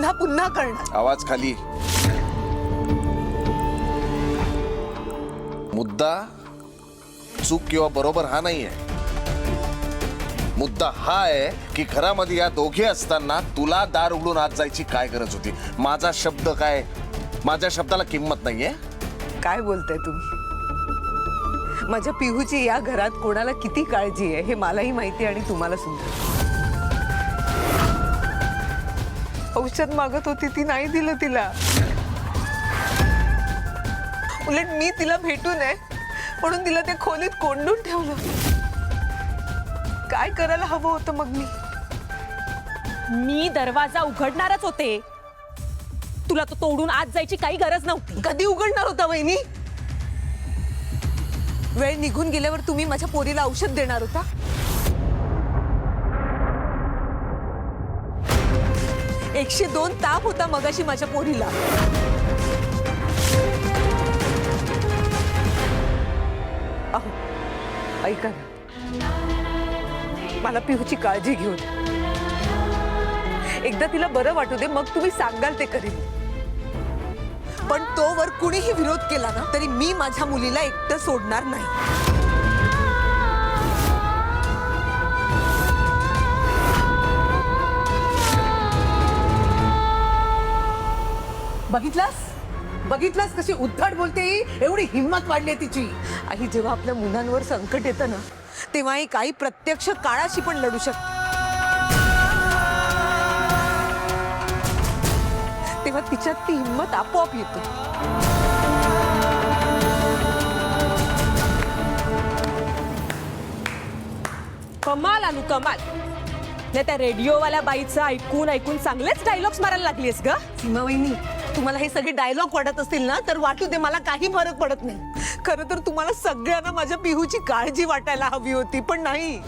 पुन्हा पुन्हा करणार. आवाज खाली. मुद्दा चूक किंवा बरोबर हा नाहीये. मुद्दा हा आहे की घरामध्ये या दोघे असताना तुला दार उघडून आत जायची काय गरज होती? माझा शब्द काय, माझ्या शब्दाला किंमत नाहीये? काय बोलताय तुम्ही? माझ्या पिहूची या घरात कोणाला किती काळजी आहे हे मलाही माहिती आणि तुम्हाला सुद्धा. औषध मागत होती ती, नाही दिलं तिला. उलट मी तिला भेटू नये म्हणून तिला ते खोलीत कोंडून ठेवलं. काय करायला हवं होतं मग मी दरवाजा उघडणारच होते. तुला तो तोडून आत जायची काही गरज नव्हती. कधी उघडणार होता वहिनी? वेळ निघून गेल्यावर तुम्ही माझ्या पोरीला औषध देणार होता. 102 ताप होता मगाशी माझ्या पोरीला. अहो ऐका ना, मला पिहूची काळजी घेऊ दे. एकदा तिला बरं वाटू दे, मग तुम्ही सांगाल ते करेन. पण तोवर कुणीही विरोध केला ना तरी मी माझ्या मुलीला एकटं सोडणार नाही. बघितलास कशी उद्धट बोलते? एवढी हिम्मत वाढली तिची. आई, जेव्हा आपल्या मुलांवर संकट येतं ना तेव्हा ही काही प्रत्यक्ष काळाशी पण लढू शकते. तेव्हा तिच्यात ती हिम्मत आपोआप येते. कमाल अनु कमाल. नाही त्या रेडिओवाल्या बाईचं ऐकून ऐकून चांगलेच डायलॉग्स मारायला लागलीस ग. सीमा वहिनी, तुम्हाला हे सगळे डायलॉग वाटत असतील ना तर वाटू दे, मला काही फरक पडत नाही. खरं तर तुम्हाला सगळ्यांना माझ्या पिहूची काळजी वाटायला हवी होती, पण नाही.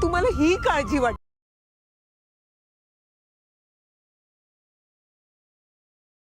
तुम्हाला ही काळजी वाट